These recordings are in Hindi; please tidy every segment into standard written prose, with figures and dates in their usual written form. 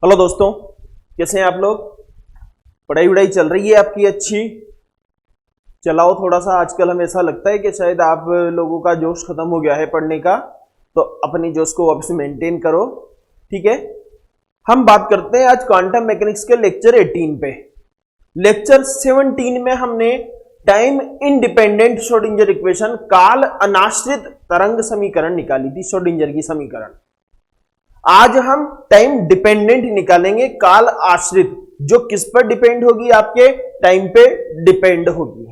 हेलो दोस्तों, कैसे हैं आप लोग। पढ़ाई वढ़ाई चल रही है आपकी अच्छी। चलाओ थोड़ा सा। आजकल हमें ऐसा लगता है कि शायद आप लोगों का जोश खत्म हो गया है पढ़ने का, तो अपनी जोश को वापस मेंटेन करो। ठीक है, हम बात करते हैं आज क्वांटम मैकेनिक्स के लेक्चर 18 पे। लेक्चर 17 में हमने टाइम इंडिपेंडेंट श्रोडिंगर इक्वेशन, काल अनाश्रित तरंग समीकरण निकाली थी, श्रोडिंगर की समीकरण। आज हम टाइम डिपेंडेंट निकालेंगे, काल आश्रित, जो किस पर डिपेंड होगी, आपके टाइम पे डिपेंड होगी।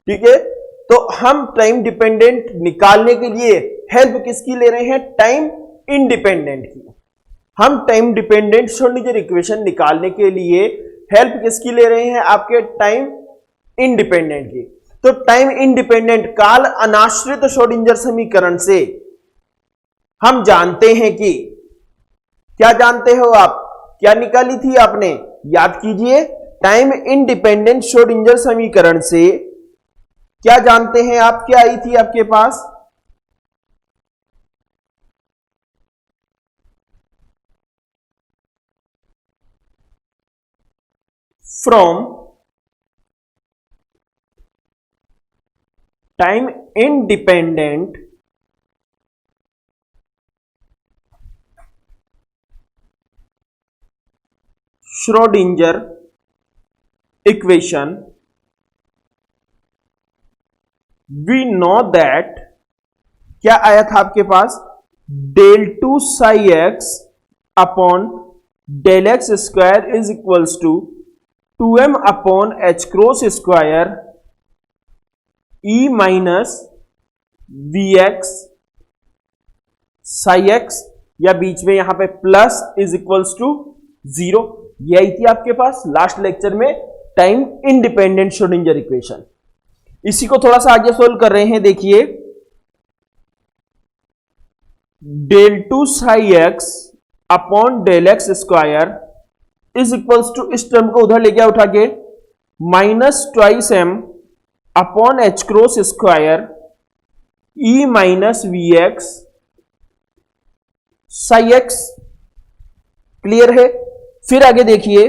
ठीक है, तो हम टाइम डिपेंडेंट निकालने के लिए हेल्प किसकी ले रहे हैं, टाइम इंडिपेंडेंट की। हम टाइम डिपेंडेंट श्रोडिंगर इक्वेशन निकालने के लिए हेल्प किसकी ले रहे हैं, आपके टाइम इंडिपेंडेंट की। तो टाइम इंडिपेंडेंट काल अनाश्रित श्रोडिंगर समीकरण से हम जानते हैं कि, क्या जानते हो आप, क्या निकाली थी आपने, याद कीजिए। टाइम इंडिपेंडेंट श्रोडिंगर समीकरण से क्या जानते हैं आप, क्या आई थी आपके पास, from time independent Schrodinger equation we know that, क्या आया था आपके पास, del two psi x upon del x square is equals to 2m upon H cross square E minus we x psi X, या बीच में यहां पे प्लस इज इक्वल्स टू 0। ये आई थी आपके पास लास्ट लेक्चर में टाइम इंडिपेंडेंट श्रोडिंगर इक्वेशन। इसी को थोड़ा सा आगे सोल्व कर रहे हैं। देखिए, del two psi x upon del x square is equals to, इस टर्म को उधर ले गया उठा के, minus twice m upon H cross square E minus we x psi x. Clear है। फिर आगे देखिए,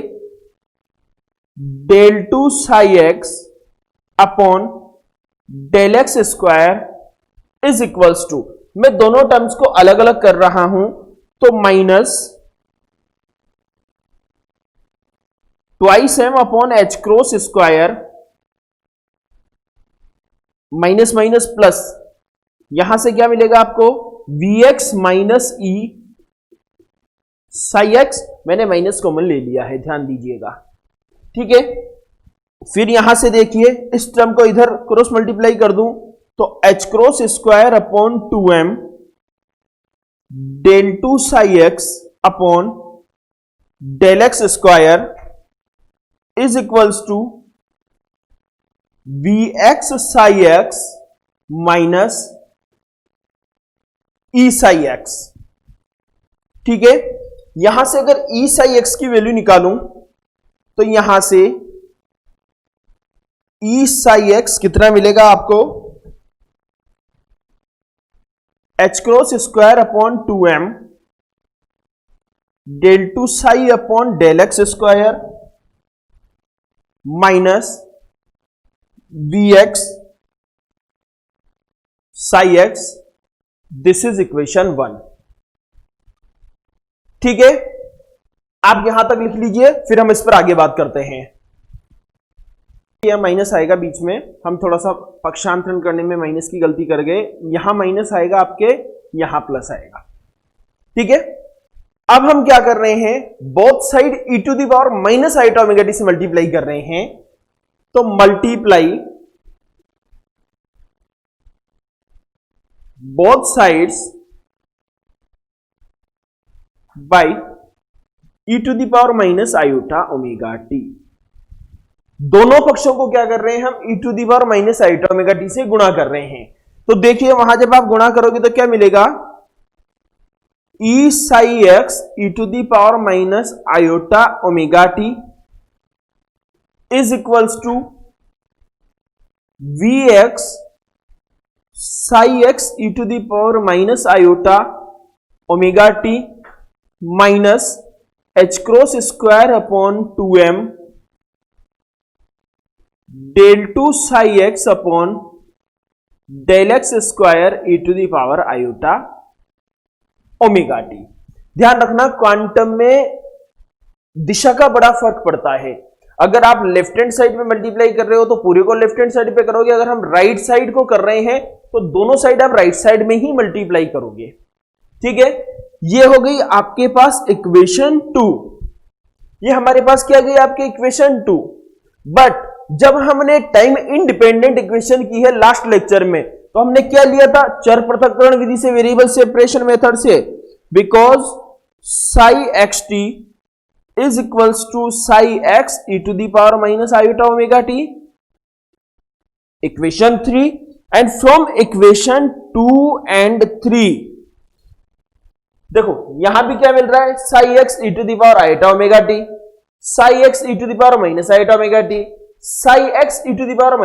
del two psi x upon del x square is equals to, मैं दोनों टर्म्स को अलग अलग कर रहा हूं, तो minus twice m upon H cross square, minus minus plus, यहां से क्या मिलेगा आपको, v x minus e psi x, मैंने माइनस कॉमन ले लिया है, ध्यान दीजिएगा। ठीक है, फिर यहां से देखिए, इस टर्म को इधर क्रॉस मल्टीप्लाई कर दूं, तो h cross square upon 2m del two psi x upon del x square is equals to we x psi x minus e psi x. ठीक है, यहां से अगर ई साई एक्स की वैल्यू निकालूं, तो यहां से ई साई एक्स कितना मिलेगा आपको, h cross square upon 2m del two psi upon del x square minus we x psi x. This is equation 1। ठीक है, आप यहां तक लिख लीजिए, फिर हम इस पर आगे बात करते हैं। यह माइनस आएगा बीच में, हम थोड़ा सा पक्षांतरण करने में माइनस की गलती कर गए, यहां माइनस आएगा आपके, यहां प्लस आएगा। ठीक है, अब हम क्या कर रहे हैं, both side E to the power minus iota omega T से मल्टीप्लाई कर रहे हैं, तो multiply both sides by E to the power minus iota omega T. दोनों पक्षों को क्या कर रहे हैं हम, E to the power minus iota omega T से गुणा कर रहे हैं। तो देखिए, वहां जब आप गुणा करोगे तो क्या मिलेगा, E psi x E to the power minus iota omega T is equals to we x psi x E to the power minus iota omega T minus H cross square upon 2m del two psi x upon del x square E to the power iota omega T. ध्यान रखना क्वांटम में दिशा का बड़ा फर्क पड़ता है। अगर आप लेफ्ट हैंड साइड में मल्टीप्लाई कर रहे हो तो पूरे को लेफ्ट हैंड साइड पे करोगे, अगर हम राइट साइड को कर रहे हैं तो दोनों साइड आप राइट साइड में ही मल्टीप्लाई करोगे। ठीक है, ये हो गई आपके पास इक्वेशन 2। ये हमारे पास क्या गई आपके इक्वेशन 2। बट जब हमने टाइम इंडिपेंडेंट इक्वेशन की है लास्ट लेक्चर में, तो हमने क्या लिया था, चर पृथक्करण विधि से, वेरिएबल सेपरेशन मेथड से, because psi x T is equals to psi x E to the power minus iota omega t, equation 3। And from equation 2 and 3 देखो यहां भी क्या मिल रहा है, psi x E to the power iota omega t, psi x E to the power minus iota omega t, psi x E to the power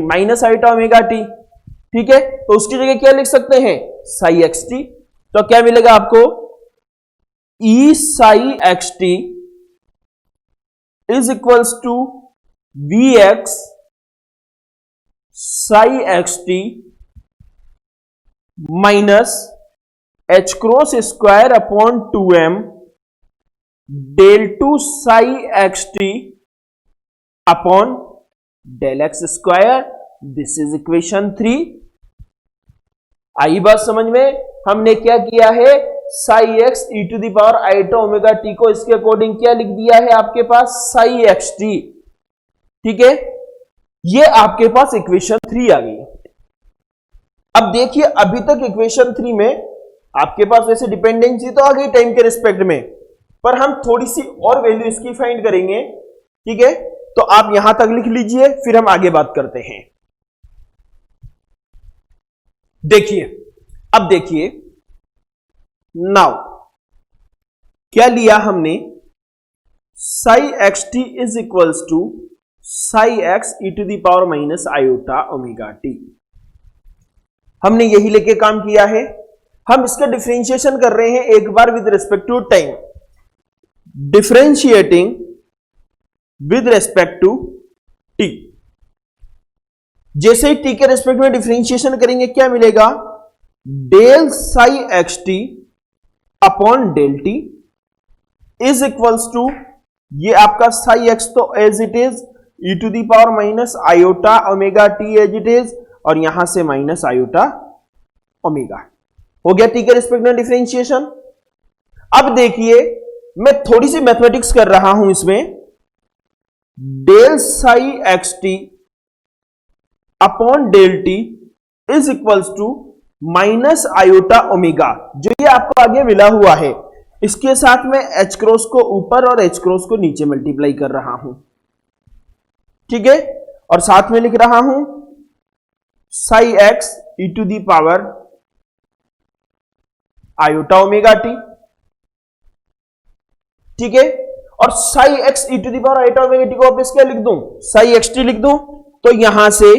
minus iota omega t. ठीक है, तो उसकी जगह क्या लिख सकते हैं, साई एक्स टी। तो क्या मिलेगा आपको, E psi x T is equals to we x psi x T minus H cross square upon 2m del two psi x T upon del x square. This is equation 3। आई बात समझ में, हमने क्या किया है, psi x E to the power iota omega T को इसके अकॉर्डिंग क्या लिख दिया है आपके पास, साई एक्स टी। ठीक है, ये आपके पास इक्वेशन 3 आ गई। अब देखिए अभी तक इक्वेशन 3 में आपके पास वैसे डिपेंडेंसी तो आ गई टाइम के रिस्पेक्ट में, पर हम थोड़ी सी और वैल्यू इसकी फाइंड करेंगे। ठीक है, तो आप यहां तक लिख लीजिए, फिर हम आगे बात करते हैं। देखिए, अब देखिए नाउ क्या लिया हमने, psi x T is equals to psi x E to the power minus iota omega t. हमने यही लेके काम किया है। हम इसका डिफरेंशिएशन कर रहे हैं एक बार with respect to time, differentiating with respect to T. जैसे ही टी के रिस्पेक्ट में डिफरेंशिएशन करेंगे क्या मिलेगा, del psi x T upon del T is equals to, ये आपका साई एक्स तो as it is, E to the power minus iota omega T as it is, और यहां से माइनस आयोटा ओमेगा। हो गया टी के रिस्पेक्ट में डिफरेंशिएशन। अब देखिए मैं थोड़ी सी मैथमेटिक्स कर रहा हूं इसमें, del psi x T upon del T is equals to minus iota omega, जो ये आपको आगे मिला हुआ है, इसके साथ में एच क्रॉस को ऊपर और एच क्रॉस को नीचे मल्टीप्लाई कर रहा हूं। ठीक है, और साथ में लिख रहा हूं psi x E to the power iota omega t. ठीक है, और psi x E to the power iota omega T को वापस क्या लिख दूं, साई एक्स टी लिख दूं, तो यहां से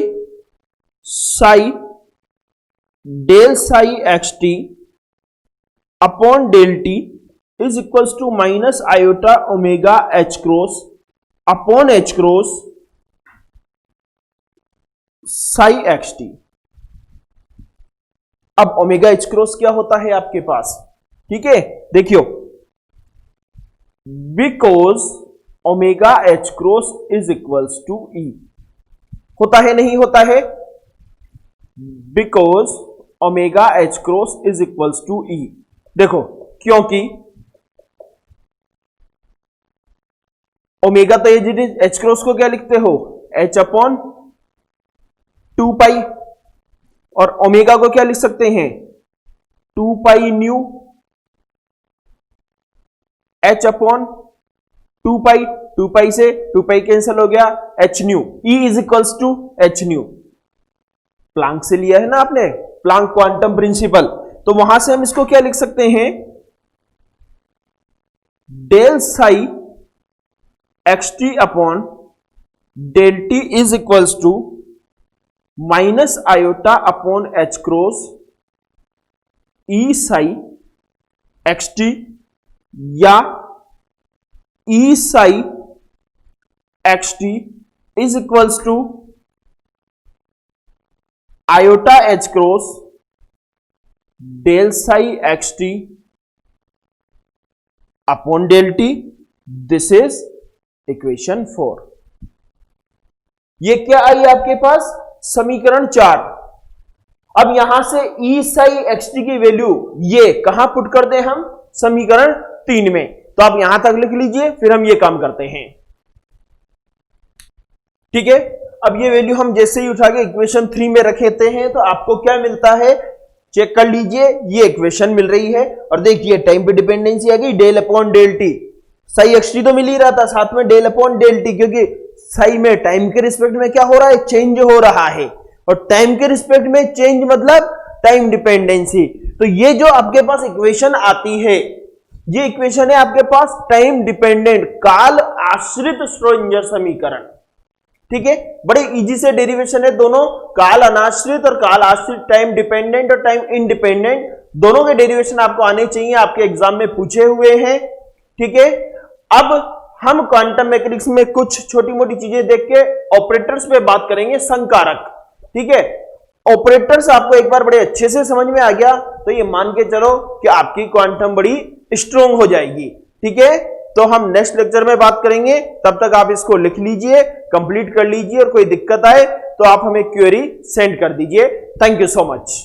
psi del psi x T upon del T is equals to minus iota omega H cross upon H cross psi x T. अब ओमेगा एच क्रॉस क्या होता है आपके पास, ठीक है, देखियो, because omega H cross is equals to E, होता है नहीं होता है, because omega H cross is equals to E. देखो क्योंकि ओमेगा तो एच क्रॉस को क्या लिखते हो, एच अपॉन 2 पाई, और ओमेगा को क्या लिख सकते हैं, 2 pi nu h upon 2 pi, 2 pi से 2 पाई कैंसिल हो गया, h nu, e is equals to h nu. Planck से लिया है ना आपने, प्लांक क्वांटम प्रिंसिपल, तो वहां से हम इसको क्या लिख सकते हैं, del psi x T upon del T is equals to minus iota upon H cross E psi x T, या E psi x T is equals to iota H cross del psi x T upon del T, this is equation 4। ये क्या आई आपके पास? समीकरण 4। अब यहां से ई साई एक्स टी की वैल्यू ये कहां पुट कर दें हम? समीकरण 3 में। तो आप यहां तक लिख लीजिए, फिर हम ये काम करते हैं। ठीक है, अब ये वैल्यू हम जैसे ही उठा के इक्वेशन 3 में रखेते हैं तो आपको क्या मिलता है? चेक कर लीजिए, ये इक्वेशन मिल रही है और देखिए टाइम पे डिपेंडेंसी आ गई, del upon del t. Psi x t तो मिल ही रहा था, साथ में डेल अपॉन डेल टी, क्योंकि साई में टाइम के रिस्पेक्ट में क्या हो रहा है? चेंज हो रहा है, और टाइम के रिस्पेक्ट में चेंज मतलब टाइम डिपेंडेंसी। तो ये जो आपके पास इक्वेशन आती है, ये इक्वेशन है आपके पास टाइम डिपेंडेंट काल आश्रित श्रोडिंगर समीकरण। ठीक है, बड़े इजी से डेरिवेशन है दोनों, काल अनाश्रित और काल आश्रित, टाइम डिपेंडेंट और टाइम इंडिपेंडेंट, दोनों के डेरिवेशन आपको आने चाहिए, आपके एग्जाम में पूछे हुए हैं। ठीक है, अब हम क्वांटम मैकेनिक्स में कुछ छोटी मोटी चीजें देख के ऑपरेटर्स पे बात करेंगे, संकारक। ठीक है, ऑपरेटर्स आपको एक बार बड़े अच्छे से समझ में आ गया तो ये मान के चलो कि आपकी क्वांटम बड़ी स्ट्रोंग हो जाएगी। ठीक है, तो हम नेक्स्ट लेक्चर में बात करेंगे, तब तक आप इसको लिख लीजिए, कंप्लीट कर लीजिए, और कोई दिक्कत आए तो आप हमें क्वेरी सेंड कर दीजिए। Thank you so much.